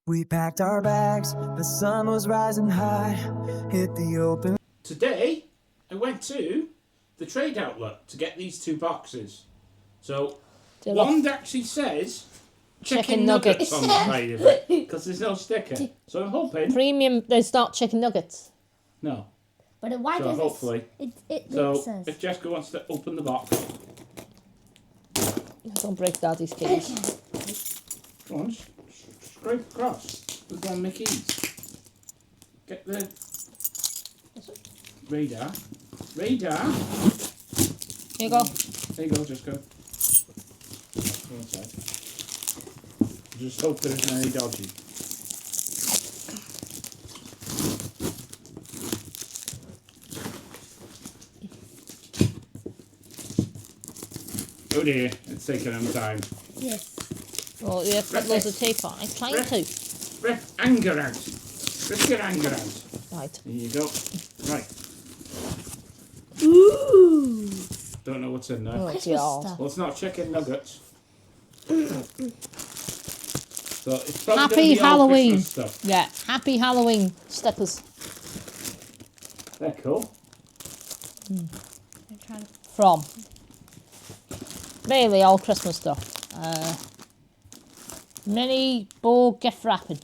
We packed our bags, the sun was rising high, hit the open. Today, I went to the trade outlet to get these two boxes. So, one actually says chicken nuggets on the side of it, because there's no sticker. So I'm hoping... Premium, there's not chicken nuggets. No. But why so does hopefully... it makes so, sense. if Jessica wants to open the box... Don't break Daddy's keys. Go on, scrape across. There's one Mickey's. Get the... radar. Radar! Here you go. There you go, Jessica. Go inside. Just hope there isn't any dodgy. Oh dear, it's taking them time. Yes. Well, you have to put loads of tape on. I'm trying to. Rip anger out. Rip your anger out. Right. There you go. Right. Ooh. Don't know what's in there. Oh, Christmas God. stuff. Well, it's not chicken nuggets. So it's probably Happy gonna be all Halloween. Christmas stuff. Yeah. Happy Halloween stickers. They're cool. I'm trying to... From. Really all Christmas stuff. Mini ball gift wrapping.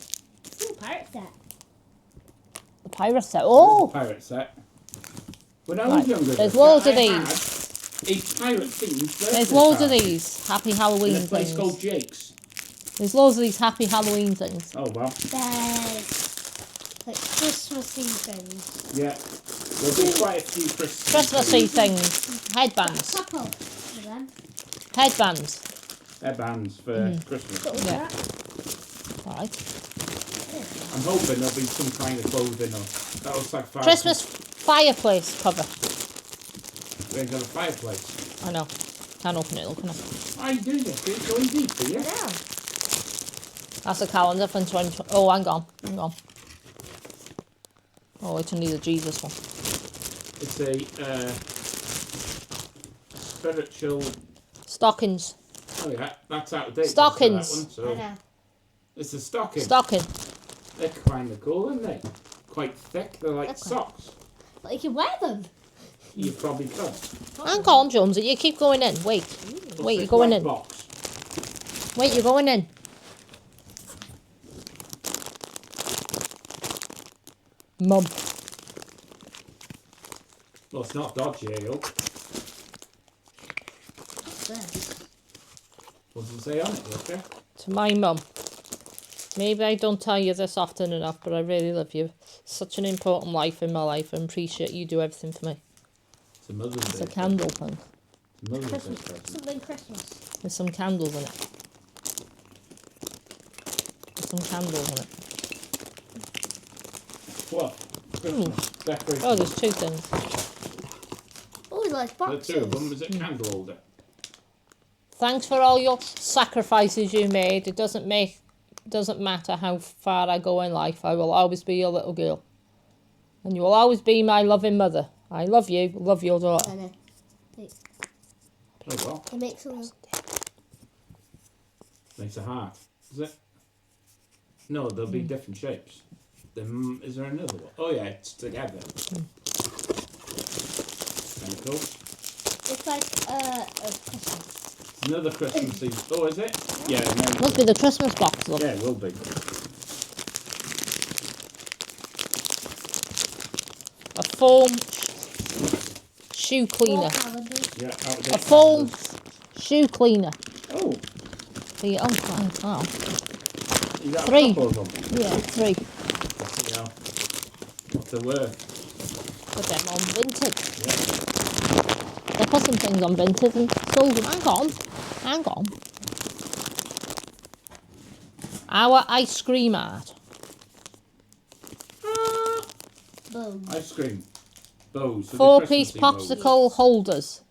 Ooh, pirate set. The pirate set. Oh! Pirate set. When I was Right, younger, there's loads of I these. had a pirate themed birthday There's loads of party these Happy in Halloween a place things. called Jake's. There's loads of these Happy Halloween things. Oh well. There's like Christmassy things. Yeah. There'll be quite a few Christmassy things. Headbands. A couple of them. Headbands. They're bands for Christmas. Got all Yeah. that. Right. I'm hoping there'll be some kind of clothing or that looks like fire. Christmas fireplace cover. We ain't got a fireplace. I know. Can't open it, look at it. Why are you doing this? It's going deep for you. Yeah. That's a calendar from 2020. Oh, hang on. Hang on. Oh, it's only the Jesus one. It's a spiritual. Stockings. Oh yeah, that's out of date. Stockings. That one, I so know. it's a stocking. Stocking. They're kind of cool, aren't they? Quite thick. They're like That's quite- socks. But you can wear them. You probably could. Hang on, Jonesy. You keep going in. Wait. What's Wait, this you're going black in. Box? Wait, you're going in. Mum. Well, it's not dodgy ale. What's this? What does it say on it, Roger? To my mum. Maybe I don't tell you this often enough, but I really love you. Such an important life in my life and appreciate you do everything for me. It's a Mother's It's Day. a candle thing. It's a Mother's Day Christmas. present. Something Christmas. There's some candles in it. There's some candles in it. What? Christmas decoration. Oh, there's two things. Oh, he likes The boxes. two of them is a candle holder. Thanks for all your sacrifices you made. It doesn't matter how far I go in life. I will always be your little girl. And you will always be my loving mother. I love you. Love your daughter. I know. Oh well. It makes them... Makes a heart. Is it? No, there'll be different shapes. Then is there another one? Oh yeah, it's together. Kind of cool. It's like a Christmas. It's another Christmassy. Oh, is it? Yeah. No, Must be the Christmas box, look. yeah, it will be. A foam shoe cleaner. Four calendars. Yeah, out of A date foam candles. shoe cleaner. Oh, For your, oh, you got Three. a couple of them. yeah, 3. Yeah. What's the word? Put them on Vinted. Yeah. They put some things on Vinted and sold them. Hang on. Our ice cream art. Boom. Ice cream. Bows. for the 4-piece Christmassy bows. popsicle holders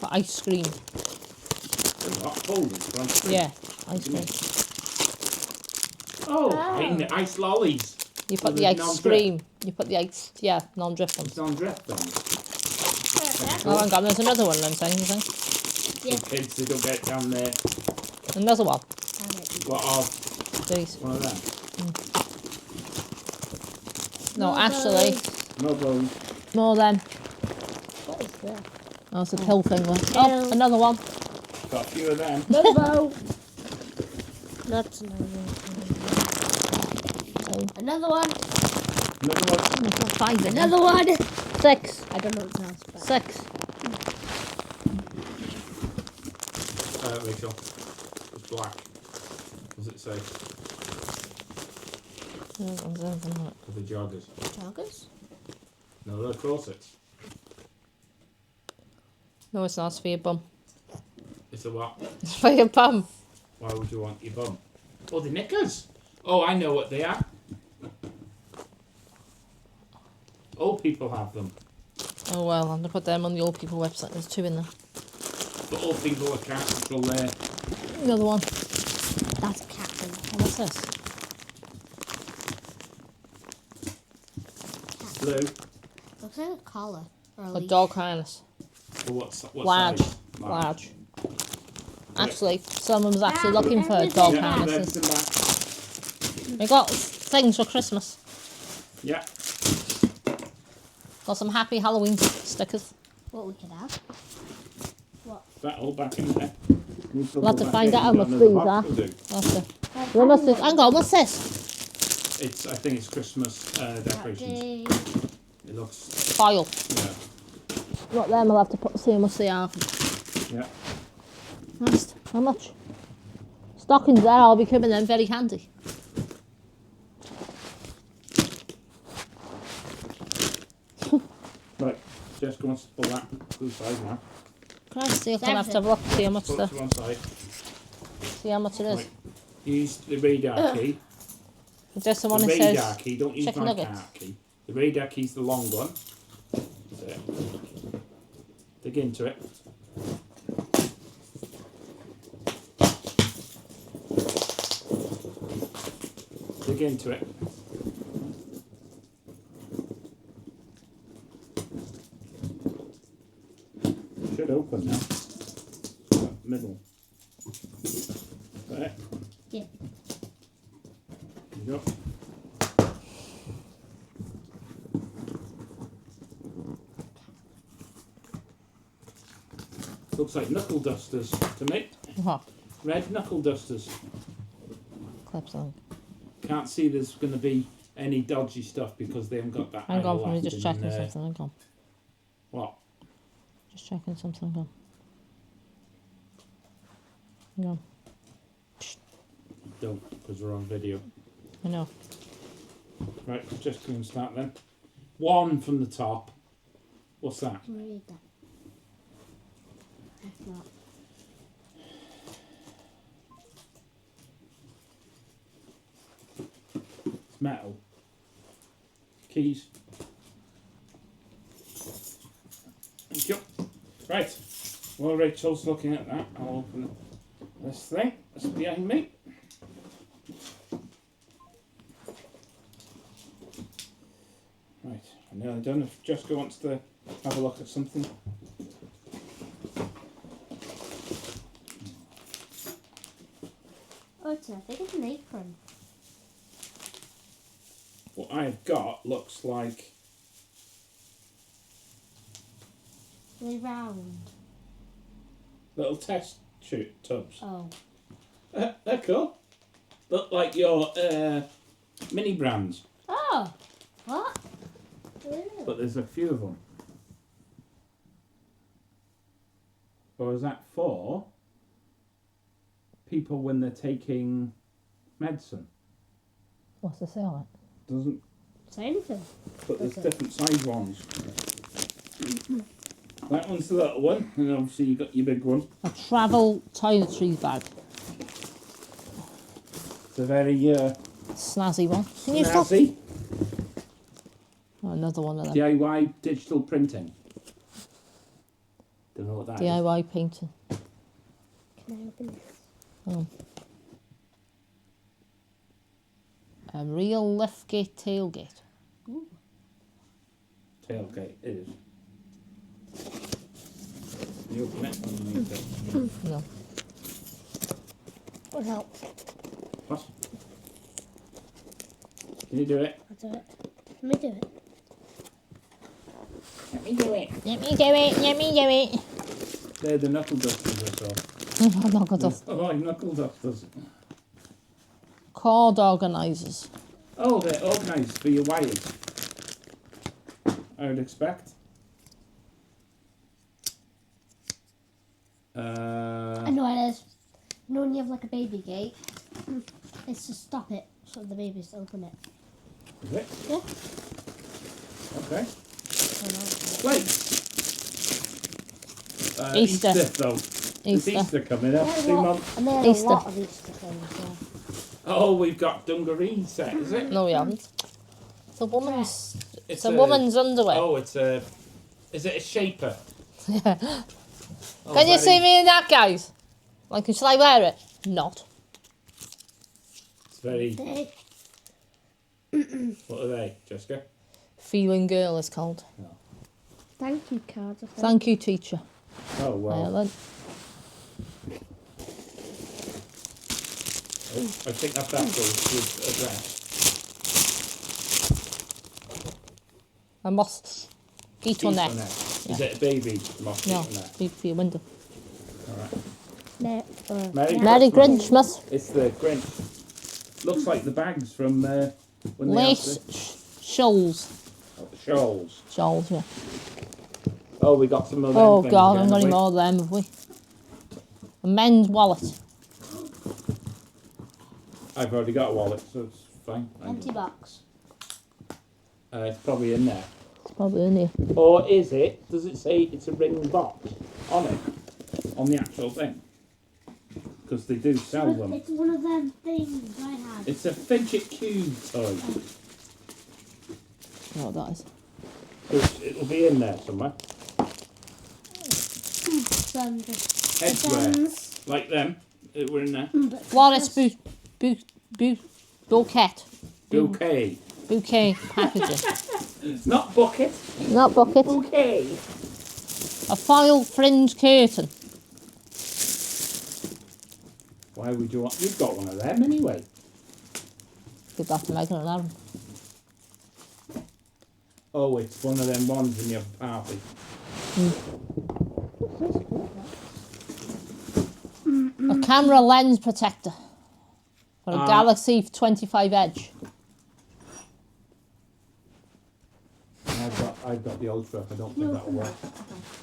for ice cream. What? Holders, right? Yeah, ice cream. Oh, Oh. ice lollies. You put With the the ice non-drip. cream. You put the ice, yeah, non-drip ones. It's on drift on. Oh, hang on, there's another one then, saying. Yeah. Kids, they don't get down there. Another one. What of These. one of them? No, More actually, bows. No bones. more than. What is that? Oh, it's a pill finger. Pill. Oh, another one. Got a few of them. Another bow. That's another one. Another one. Another one. There's not 5 in there. Another one. 6. I don't know what sounds bad. 6. Rachel. It's black. What does it say? For the joggers. Joggers? No, they're corsets. No, it's not. It's for your bum. It's a what? It's for your bum. Why would you want your bum? Oh, the knickers. Oh, I know what they are. Old people have them. Oh, well, I'm going to put them on the old people website. There's 2 in there. But old people can't control their... Another one. That's a cat thing. Oh, what's this? Blue. Looks like a collar. Or a A leash. dog harness. Well, what Large. size? Large. Actually, someone's actually looking for a dog Yeah, harnesses. there's them back. We got things for Christmas. Yeah. Got some happy Halloween stickers. What we could have. That all back in there. We'll have to find out how much these are. That's it. Well, what's this? Hang on, what's this? I think it's Christmas decorations. Happy. It looks... Foil. Yeah. Not them, I'll have to see how much they are. Yeah. Nice. How much? Stockings there, I'll be coming in very handy. Right. Jessica wants to pull that blue side now. Christ, you're going to have to have a look, see how much Pull it to one side. see how much it is. Right. Use the radar key. Just the one The that radar says key, don't use chicken my nuggets. card key. The radar key's the long one. There. Dig into it. Dig into it. Should open now. Middle. There. Yeah. There you go. Looks like knuckle dusters to me. what? Red knuckle dusters. Clips on. Can't see there's going to be any dodgy stuff because they haven't got that. Hang on, idle let me just acid in checking there. something. Hang on. What? Just checking something. Hang on. Hang on. Don't, because we're on video. I know. Right, just going to start then. 1 from the top. What's that? Read that. If not. It's metal. Keys. Thank you. Right. While Rachel's looking at that, I'll open this thing that's behind me. Right, I'm nearly done. If Jessica wants to have a look at something. Oh, I think it's an apron. What I've got looks like Really round. little test tubs. Oh. They're cool. Look like your mini brands, Oh. What? but there's a few of them. Or is that for people when they're taking medicine? What's the say on it? Doesn't, Say anything. but there's Okay. different size ones. That one's the little one, and obviously you got your big one. A travel toiletries bag. It's a very Snazzy one. Can you stop? snazzy Oh, another one of them. DIY digital printing. Don't know what that is. DIY painting. Can I open this? Oh. A real liftgate tailgate. Tailgate is. You open it and you need to. No. What help? What? Can you do it? I'll do it. Let me do it. Let me do it. Let me do it. Let me do it. They're the knuckle dusters or so. I'm not good at Oh, like knuckle dusters. cord organisers. Oh, they're organised for your wires. I would expect. I know what it is. You know when you have like a baby gate? It's to stop it so the babies open it. Is it? Yeah. Okay. I know. Wait. Easter. though. It's Easter. Easter coming up. 2 months. And they have Easter. a lot of Easter things, yeah. Oh, we've got dungaree set, is it? No, we haven't. It's a woman's. It's a woman's underwear. Oh, it's a. Is it a shaper? Yeah. Oh, Can you very- see me in that, guys? Like, shall I wear it? Not. It's very. They, What are they, Jessica? Feeling Girl is called. thank you cards. I think. Thank you, teacher. Oh well. Ireland. I think that's Apple's address. A mosquito net. Is it a baby mosquito No, net? be for your window. Alright. Merry Merry Grinchmas. It's the Grinch. Looks like the bags from when they Lace had shawls. the shawls. Shawls, yeah. Oh, we got some of them Oh, things God, again, I'm have going we? more of them, have we? A men's wallet. I've already got a wallet, so it's fine. Empty box. It's probably in there. It's probably in here. Or is it? Does it say it's a ring box on it? On the actual thing? Because they do sell them. It's one of them things I had. It's a fidget cube toy. Oh, that is. It'll be in there somewhere. Some just Headswear. pens. Like them. We're in there. But Wallet's Christmas- bouquet. Bouquet. Bouquet packaging. Not bucket. Not bucket. Bouquet. A foil fringe curtain. Why would you want? You've got one of them anyway. Give that to Megan and Aaron. Oh, it's one of them ones when you have a party. A camera lens protector. For a Ah. Galaxy 25 Edge. I've got the Ultra. I don't think that'll work.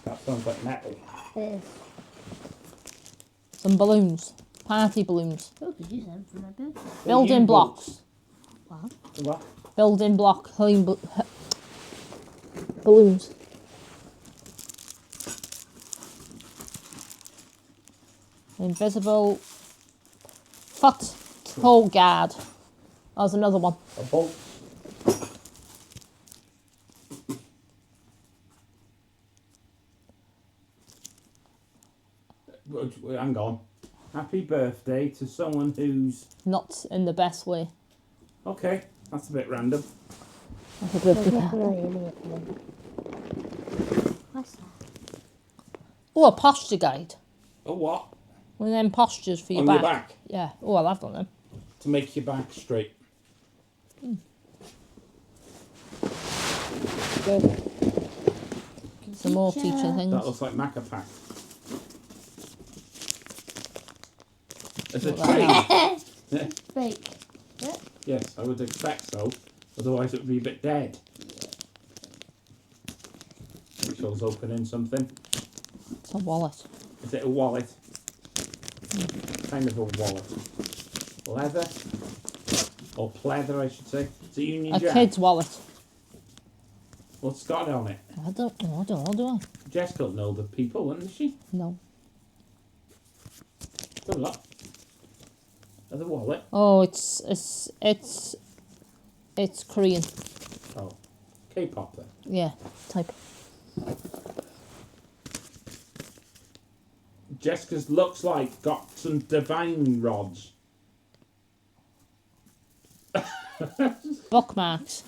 That sounds like metal. It is. Some balloons. Party balloons. Oh, could use them for my birthday. Building blocks. Wow. What? Building block. Balloons. Invisible foot toe guard. There's another one. A bolt. Hang on. Happy birthday to someone who's... Not in the best way. Okay, that's a bit random. That's a birthday card. What's that? Oh, a posture guide. Oh, what? One of them postures for your On back. your back? Yeah. Oh, well, I've done them. To make your back straight. Some more teacher things. That looks like Maca Pack. There's a Look like tree. Yeah. Fake. Yes, I would expect so. Otherwise it would be a bit dead. Rachel's opening something. It's a wallet. Is it a wallet? Kind of a wallet. Leather? Or pleather, I should say. It's a Union A Jack. kid's wallet. What's it got on it? I don't know, do I? Jessica will know the people, wouldn't she? No. Have a look. There's a wallet. Oh, it's Korean. Oh. K-pop then. Yeah, type. Jessica's looks like got some divine rods. Bookmarks.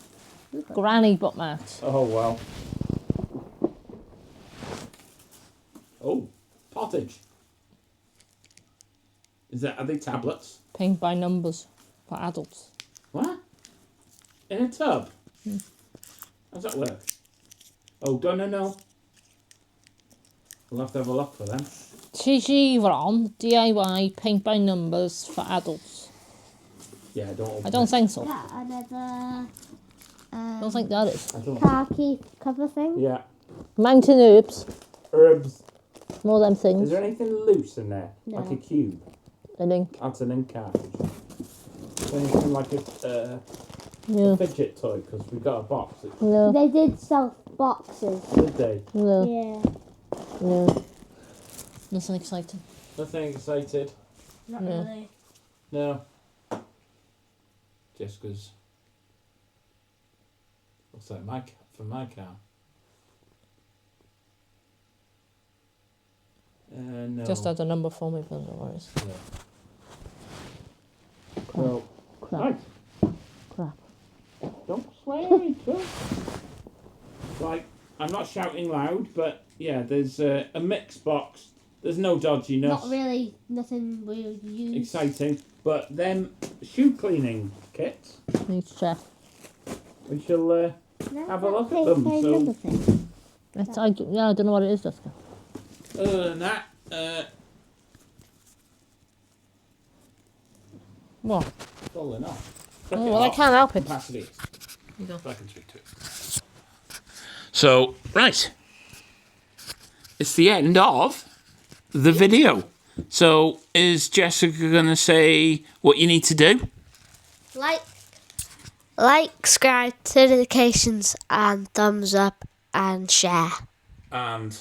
Granny bookmarks. Oh well. Oh, pottage. Are they tablets? Paint by numbers for adults. What? In a tub? How's that work? Oh, no. We'll have to have a look for them. Tigeron DIY paint by numbers for adults. Yeah, I don't think so. Yeah, another I don't think that is. I don't. khaki cover thing. Yeah. Mountain herbs. Herbs. More them Is things. there anything loose in there? No. Like a cube? I think. That's an ink cartridge. Is there anything like a No. fidget toy? Because we got a box. No. They did sell boxes. Did they? No. Yeah. No. Nothing exciting. Nothing excited? Not No. really. No. Just because. Looks like for my car. No. Just add a number for me, but no worries. Yeah. Well, Crap. right. Crap. Don't swear at me, too. Like, I'm not shouting loud, but yeah, there's a mix box. There's no dodginess. Not really. Nothing we would use. Exciting. But them shoe cleaning kits, Need to check. we shall have a look at them. So, I don't know what it is, Jessica. other than that, What? falling off. Oh, well, I can't help it. Capacity. You go. I can speak to it. So, right. It's the end of the video. So, is Jessica going to say what you need to do? Like, subscribe, notifications, and thumbs up, and share. And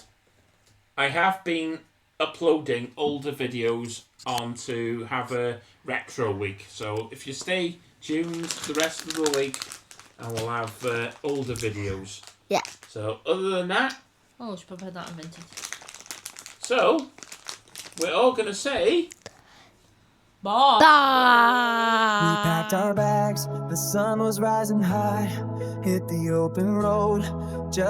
I have been uploading older videos onto have a retro week. So, if you stay tuned the rest of the week, I will have older videos. Yeah. So, other than that, Oh, I should prepare that in vintage. so we're all going to say... Bye. We packed our bags, the sun was rising high, hit the open road. Just